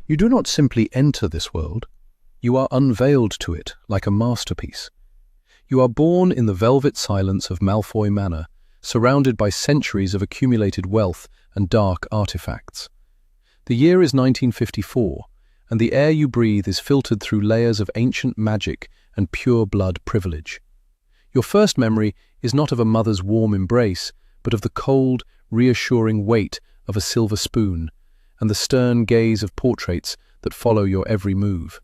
You do not simply enter this world, you are unveiled to it like a masterpiece. You are born in the velvet silence of Malfoy Manor, surrounded by centuries of accumulated wealth and dark artifacts. The year is 1954, and the air you breathe is filtered through layers of ancient magic and pure blood privilege. Your first memory is not of a mother's warm embrace, but of the cold, reassuring weight of a silver spoon and the stern gaze of portraits that follow your every move.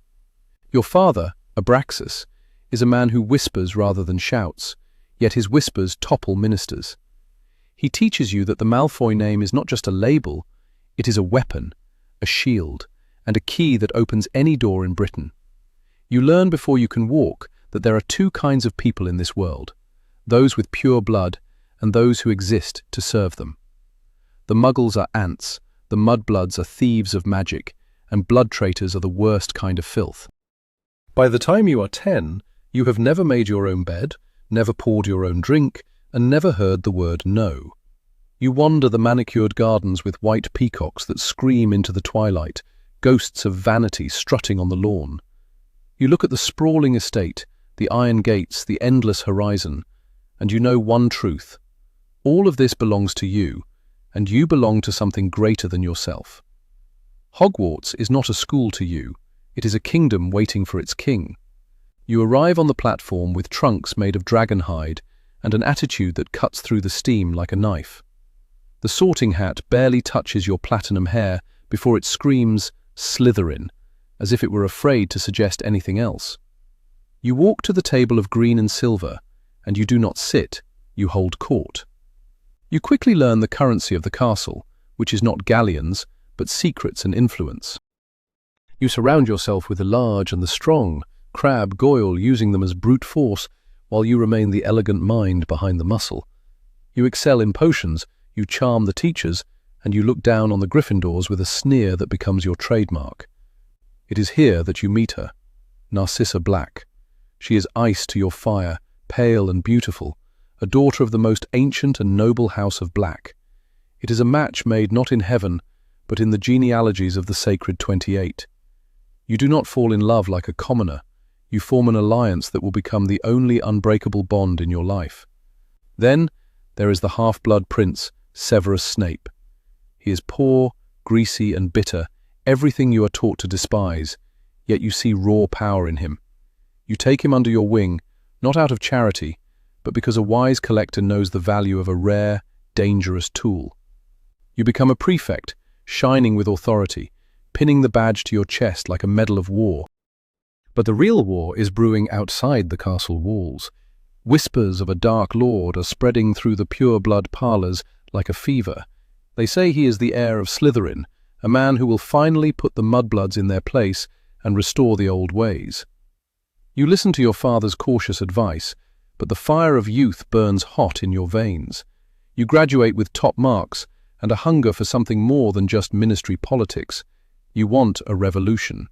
Your father, Abraxas, is a man who whispers rather than shouts, yet his whispers topple ministers. He teaches you that the Malfoy name is not just a label, it is a weapon, a shield, and a key that opens any door in Britain. You learn before you can walk that there are two kinds of people in this world, those with pure blood and those who exist to serve them. The Muggles are ants, the mudbloods are thieves of magic, and blood traitors are the worst kind of filth. By the time you are 10, you have never made your own bed, never poured your own drink, and never heard the word no. You wander the manicured gardens with white peacocks that scream into the twilight, ghosts of vanity strutting on the lawn. You look at the sprawling estate, the iron gates, the endless horizon, and you know one truth. All of this belongs to you, and you belong to something greater than yourself. Hogwarts is not a school to you, it is a kingdom waiting for its king. You arrive on the platform with trunks made of dragon hide and an attitude that cuts through the steam like a knife. The sorting hat barely touches your platinum hair before it screams Slytherin, as if it were afraid to suggest anything else. You walk to the table of green and silver, and you do not sit, you hold court. You quickly learn the currency of the castle, which is not galleons, but secrets and influence. You surround yourself with the large and the strong, Crabbe, Goyle using them as brute force, while you remain the elegant mind behind the muscle. You excel in potions, you charm the teachers, and you look down on the Gryffindors with a sneer that becomes your trademark. It is here that you meet her, Narcissa Black. She is ice to your fire, pale and beautiful, a daughter of the most ancient and noble house of Black. It is a match made not in heaven, but in the genealogies of the sacred 28. You do not fall in love like a commoner. You form an alliance that will become the only unbreakable bond in your life. Then there is the half-blood prince, Severus Snape. He is poor, greasy and bitter, everything you are taught to despise, yet you see raw power in him. You take him under your wing, not out of charity, but because a wise collector knows the value of a rare, dangerous tool. You become a prefect, shining with authority, pinning the badge to your chest like a medal of war. But the real war is brewing outside the castle walls. Whispers of a dark lord are spreading through the pure blood parlours like a fever. They say he is the heir of Slytherin, a man who will finally put the mudbloods in their place and restore the old ways. You listen to your father's cautious advice, but the fire of youth burns hot in your veins. You graduate with top marks and a hunger for something more than just ministry politics. You want a revolution.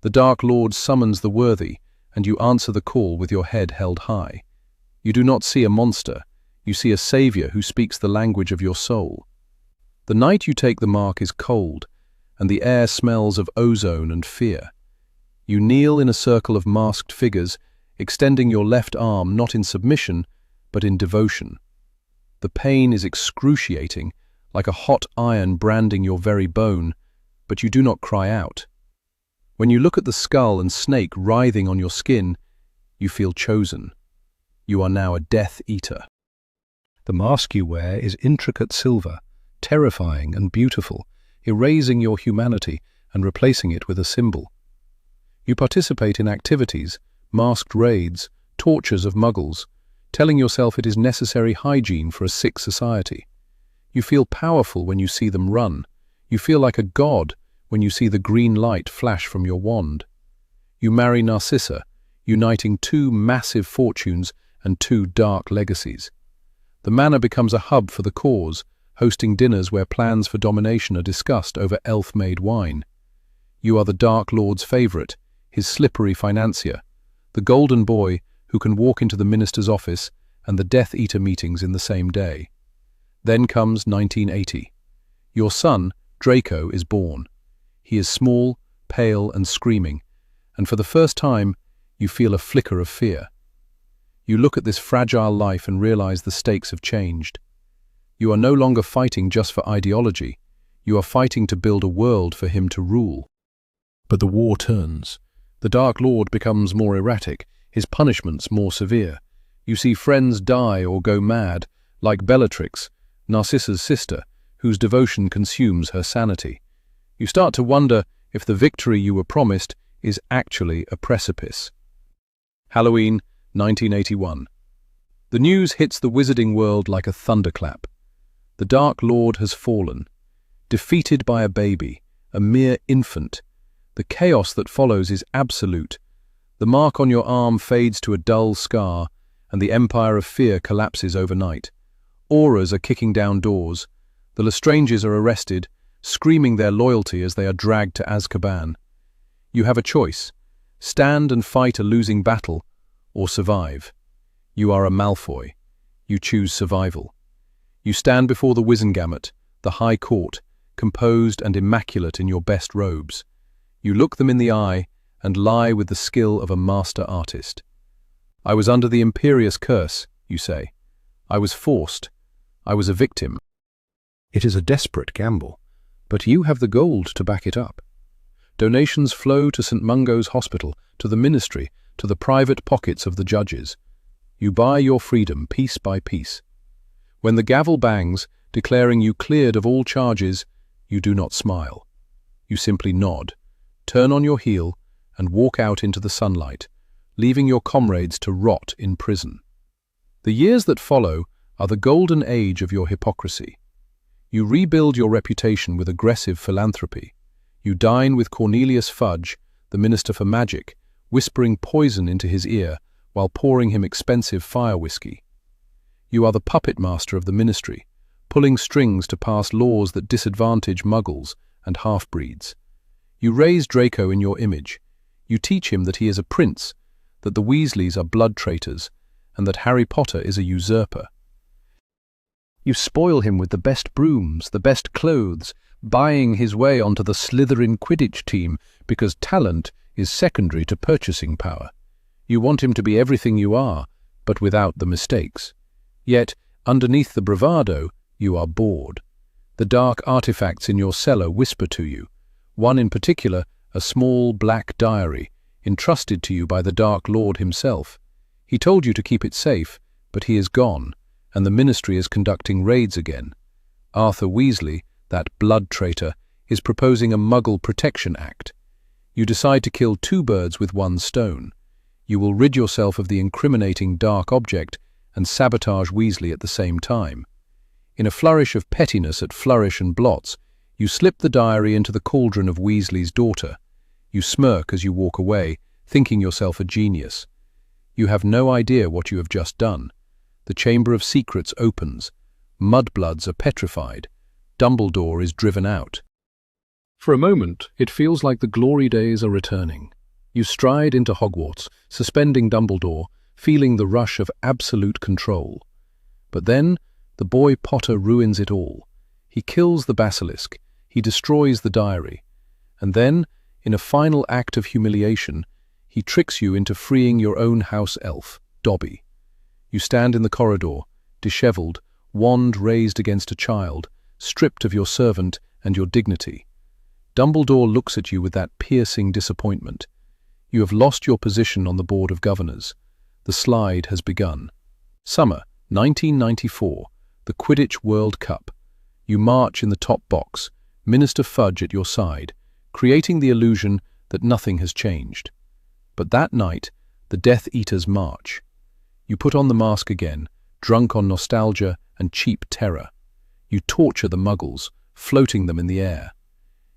The Dark Lord summons the worthy, and you answer the call with your head held high. You do not see a monster, you see a savior who speaks the language of your soul. The night you take the mark is cold, and the air smells of ozone and fear. You kneel in a circle of masked figures, extending your left arm not in submission, but in devotion. The pain is excruciating, like a hot iron branding your very bone, but you do not cry out. When you look at the skull and snake writhing on your skin, you feel chosen. You are now a Death Eater. The mask you wear is intricate silver, terrifying and beautiful, erasing your humanity and replacing it with a symbol. You participate in activities, masked raids, tortures of Muggles, telling yourself it is necessary hygiene for a sick society. You feel powerful when you see them run. You feel like a god when you see the green light flash from your wand. You marry Narcissa, uniting two massive fortunes and two dark legacies. The manor becomes a hub for the cause, hosting dinners where plans for domination are discussed over elf-made wine. You are the Dark Lord's favourite, his slippery financier, the golden boy who can walk into the minister's office and the Death Eater meetings in the same day. Then comes 1980. Your son, Draco, is born. He is small, pale, and screaming, and for the first time, you feel a flicker of fear. You look at this fragile life and realize the stakes have changed. You are no longer fighting just for ideology. You are fighting to build a world for him to rule. But the war turns. The Dark Lord becomes more erratic, his punishments more severe. You see friends die or go mad, like Bellatrix, Narcissa's sister, whose devotion consumes her sanity. You start to wonder if the victory you were promised is actually a precipice. Halloween, 1981. The news hits the wizarding world like a thunderclap. The Dark Lord has fallen, defeated by a baby, a mere infant. The chaos that follows is absolute. The mark on your arm fades to a dull scar, and the empire of fear collapses overnight. Auras are kicking down doors. The Lestranges are arrested, screaming their loyalty as they are dragged to Azkaban. You have a choice: stand and fight a losing battle, or survive. You are a Malfoy. You choose survival. You stand before the Wizengamot, the High Court, composed and immaculate in your best robes. You look them in the eye and lie with the skill of a master artist. I was under the imperious curse, you say. I was forced. I was a victim. It is a desperate gamble, but you have the gold to back it up. Donations flow to St. Mungo's Hospital, to the ministry, to the private pockets of the judges. You buy your freedom piece by piece. When the gavel bangs, declaring you cleared of all charges, you do not smile. You simply nod, turn on your heel, and walk out into the sunlight, leaving your comrades to rot in prison. The years that follow are the golden age of your hypocrisy. You rebuild your reputation with aggressive philanthropy. You dine with Cornelius Fudge, the Minister for Magic, whispering poison into his ear while pouring him expensive fire whiskey. You are the puppet master of the ministry, pulling strings to pass laws that disadvantage muggles and half-breeds. You raise Draco in your image. You teach him that he is a prince, that the Weasleys are blood traitors, and that Harry Potter is a usurper. You spoil him with the best brooms, the best clothes, buying his way onto the Slytherin Quidditch team because talent is secondary to purchasing power. You want him to be everything you are, but without the mistakes. Yet, underneath the bravado, you are bored. The dark artifacts in your cellar whisper to you. One in particular, a small black diary, entrusted to you by the Dark Lord himself. He told you to keep it safe, but he is gone, and the ministry is conducting raids again. Arthur Weasley, that blood traitor, is proposing a Muggle Protection Act. You decide to kill two birds with one stone. You will rid yourself of the incriminating dark object and sabotage Weasley at the same time. In a flourish of pettiness at Flourish and Blots, you slip the diary into the cauldron of Weasley's daughter. You smirk as you walk away, thinking yourself a genius. You have no idea what you have just done. The Chamber of Secrets opens. Mudbloods are petrified. Dumbledore is driven out. For a moment, it feels like the glory days are returning. You stride into Hogwarts, suspending Dumbledore, feeling the rush of absolute control. But then, the boy Potter ruins it all. He kills the basilisk, he destroys the diary, and then, in a final act of humiliation, he tricks you into freeing your own house elf, Dobby. You stand in the corridor, dishevelled, wand raised against a child, stripped of your servant and your dignity. Dumbledore looks at you with that piercing disappointment. You have lost your position on the Board of Governors. The slide has begun. Summer, 1994, the Quidditch World Cup. You march in the top box, Minister Fudge at your side, creating the illusion that nothing has changed. But that night, the Death Eaters march. You put on the mask again, drunk on nostalgia and cheap terror. You torture the Muggles, floating them in the air.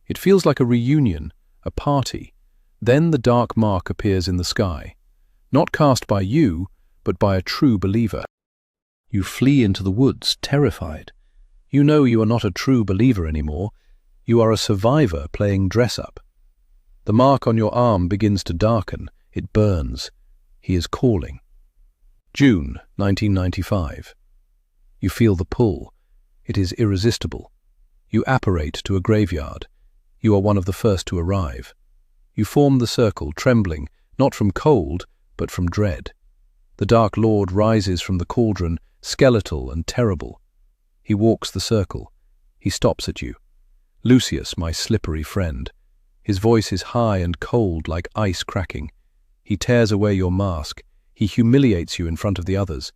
It feels like a reunion, a party. Then the dark mark appears in the sky. Not cast by you, but by a true believer. You flee into the woods, terrified. You know you are not a true believer anymore. You are a survivor playing dress-up. The mark on your arm begins to darken. It burns. He is calling. June, 1995. You feel the pull. It is irresistible. You apparate to a graveyard. You are one of the first to arrive. You form the circle, trembling, not from cold, but from dread. The Dark Lord rises from the cauldron, skeletal and terrible. He walks the circle. He stops at you. Lucius, my slippery friend. His voice is high and cold like ice cracking. He tears away your mask. He humiliates you in front of the others.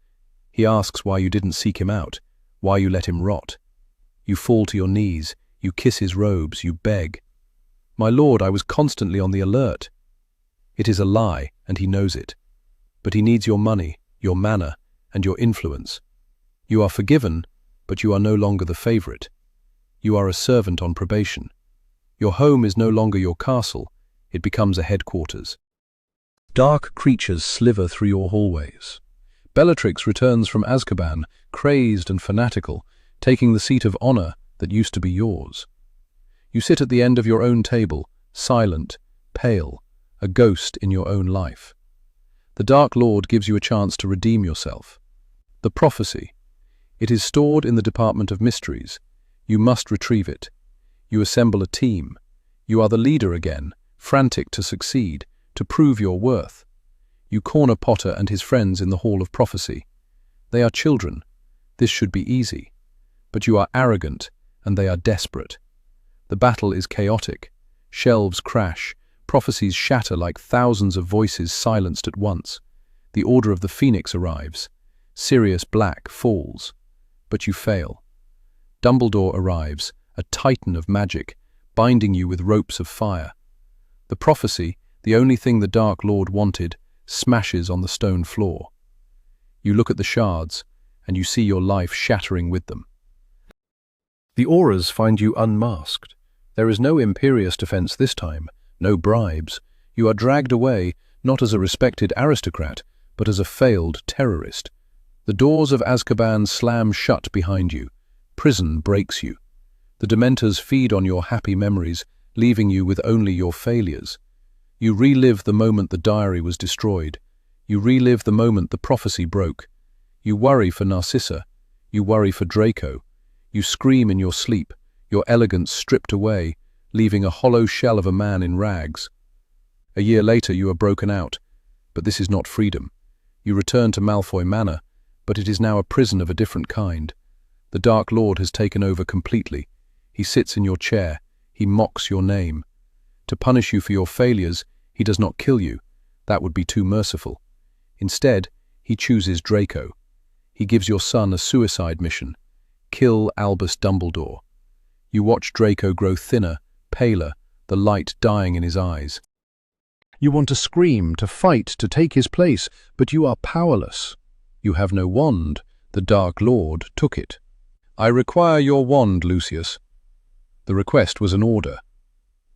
He asks why you didn't seek him out, why you let him rot. You fall to your knees. You kiss his robes. You beg. My lord, I was constantly on the alert. It is a lie, and he knows it. But he needs your money, your manner, and your influence. You are forgiven, but you are no longer the favorite. You are a servant on probation. Your home is no longer your castle. It becomes a headquarters. Dark creatures sliver through your hallways. Bellatrix returns from Azkaban, crazed and fanatical, taking the seat of honor that used to be yours. You sit at the end of your own table, silent, pale, a ghost in your own life. The Dark Lord gives you a chance to redeem yourself. The prophecy. It is stored in the Department of Mysteries. You must retrieve it. You assemble a team. You are the leader again, frantic to succeed, to prove your worth. You corner Potter and his friends in the Hall of Prophecy. They are children. This should be easy. But you are arrogant, and they are desperate. The battle is chaotic. Shelves crash. Prophecies shatter like thousands of voices silenced at once. The Order of the Phoenix arrives. Sirius Black falls. But you fail. Dumbledore arrives, a titan of magic, binding you with ropes of fire. The prophecy, the only thing the Dark Lord wanted, smashes on the stone floor. You look at the shards, and you see your life shattering with them. The auras find you unmasked. There is no imperious defense this time, no bribes. You are dragged away, not as a respected aristocrat, but as a failed terrorist. The doors of Azkaban slam shut behind you. Prison breaks you. The Dementors feed on your happy memories, leaving you with only your failures. You relive the moment the diary was destroyed. You relive the moment the prophecy broke. You worry for Narcissa. You worry for Draco. You scream in your sleep, your elegance stripped away, leaving a hollow shell of a man in rags. A year later you are broken out, but this is not freedom. You return to Malfoy Manor, but it is now a prison of a different kind. The Dark Lord has taken over completely. He sits in your chair. He mocks your name. To punish you for your failures, he does not kill you. That would be too merciful. Instead, he chooses Draco. He gives your son a suicide mission. Kill Albus Dumbledore. You watch Draco grow thinner, paler, the light dying in his eyes. You want to scream, to fight, to take his place, but you are powerless. You have no wand. The Dark Lord took it. I require your wand, Lucius. The request was an order.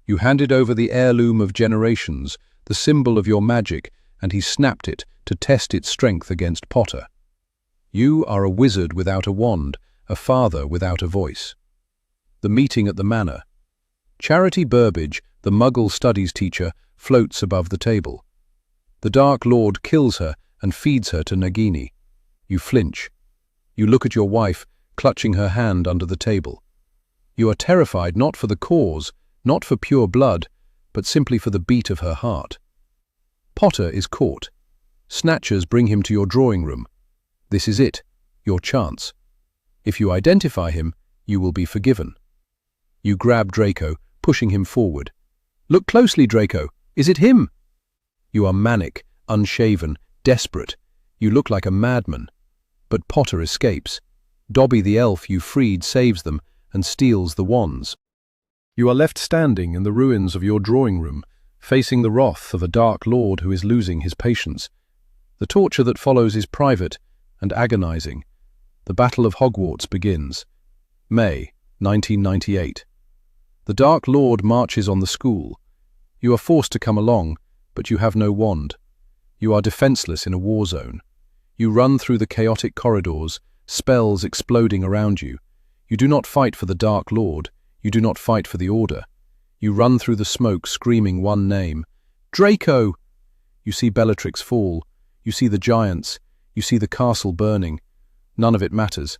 You handed over the heirloom of generations, the symbol of your magic, and he snapped it to test its strength against Potter. You are a wizard without a wand, a father without a voice. The meeting at the manor. Charity Burbage, the Muggle studies teacher, floats above the table. The Dark Lord kills her and feeds her to Nagini. You flinch. You look at your wife, clutching her hand under the table. You are terrified not for the cause, not for pure blood, but simply for the beat of her heart. Potter is caught. Snatchers bring him to your drawing room. This is it, your chance. If you identify him, you will be forgiven. You grab Draco, pushing him forward. Look closely, Draco. Is it him? You are manic, unshaven, desperate. You look like a madman. But Potter escapes. Dobby the elf you freed saves them and steals the wands. You are left standing in the ruins of your drawing room, facing the wrath of a Dark Lord who is losing his patience. The torture that follows is private and agonizing. The Battle of Hogwarts begins. May 1998. The Dark Lord marches on the school. You are forced to come along, but you have no wand. You are defenseless in a war zone. You run through the chaotic corridors, spells exploding around you. You do not fight for the Dark Lord. You do not fight for the Order. You run through the smoke screaming one name. Draco! You see Bellatrix fall. You see the giants. You see the castle burning. None of it matters.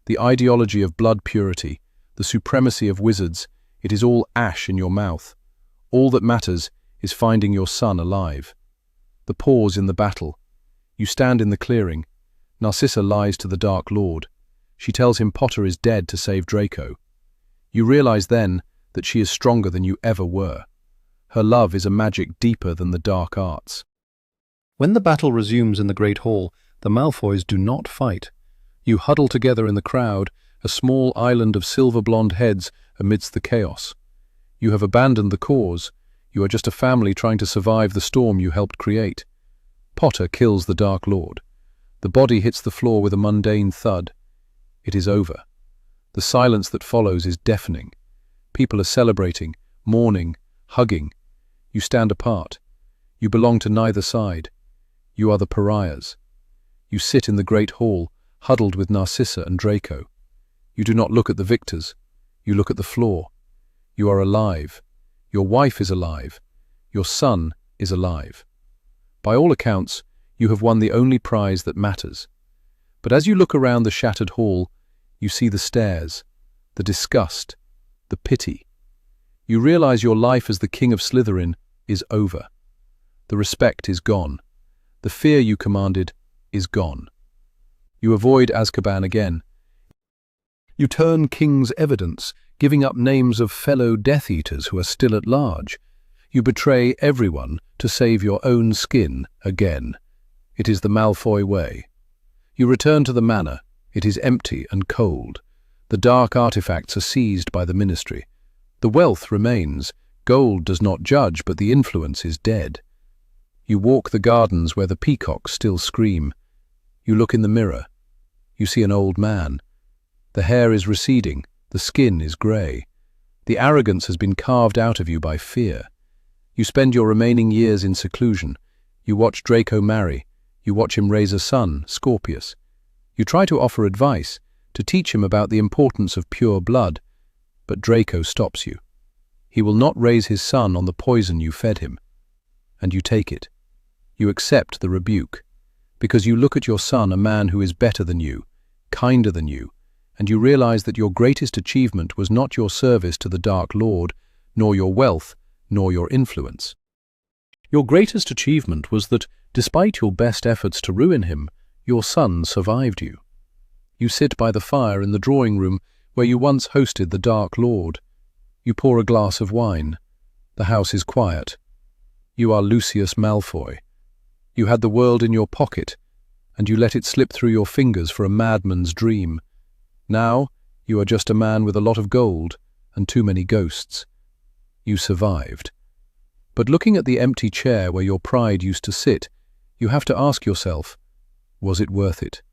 The ideology of blood purity, the supremacy of wizards, It is all ash in your mouth. All that matters is finding your son alive. The pause in the battle. You stand in the clearing. Narcissa lies to the Dark Lord. She tells him Potter is dead to save Draco. You realize then that she is stronger than you ever were. Her love is a magic deeper than the dark arts. When the battle resumes in the Great Hall, the Malfoys do not fight. You huddle together in the crowd, a small island of silver-blonde heads amidst the chaos. You have abandoned the cause. You are just a family trying to survive the storm you helped create. Potter kills the Dark Lord. The body hits the floor with a mundane thud. It is over. The silence that follows is deafening. People are celebrating, mourning, hugging. You stand apart. You belong to neither side. You are the pariahs. You sit in the Great Hall, huddled with Narcissa and Draco. You do not look at the victors. You look at the floor. You are alive. Your wife is alive. Your son is alive. By all accounts, you have won the only prize that matters. But as you look around the shattered hall, you see the stares, the disgust, the pity. You realize your life as the King of Slytherin is over. The respect is gone. The fear you commanded is gone. You avoid Azkaban again. You turn King's evidence, giving up names of fellow Death Eaters who are still at large. You betray everyone to save your own skin again. It is the Malfoy way. You return to the manor. It is empty and cold. The dark artifacts are seized by the ministry. The wealth remains. Gold does not judge, but the influence is dead. You walk the gardens where the peacocks still scream. You look in the mirror. You see an old man. The hair is receding. The skin is grey. The arrogance has been carved out of you by fear. You spend your remaining years in seclusion. You watch Draco marry. You watch him raise a son, Scorpius. You try to offer advice, to teach him about the importance of pure blood, but Draco stops you. He will not raise his son on the poison you fed him. And you take it. You accept the rebuke, because you look at your son, a man who is better than you, kinder than you, and you realize that your greatest achievement was not your service to the Dark Lord, nor your wealth, nor your influence. Your greatest achievement was that, despite your best efforts to ruin him, your son survived you. You sit by the fire in the drawing room where you once hosted the Dark Lord. You pour a glass of wine. The house is quiet. You are Lucius Malfoy. You had the world in your pocket, and you let it slip through your fingers for a madman's dream. Now, you are just a man with a lot of gold and too many ghosts. You survived. But looking at the empty chair where your pride used to sit, you have to ask yourself, was it worth it?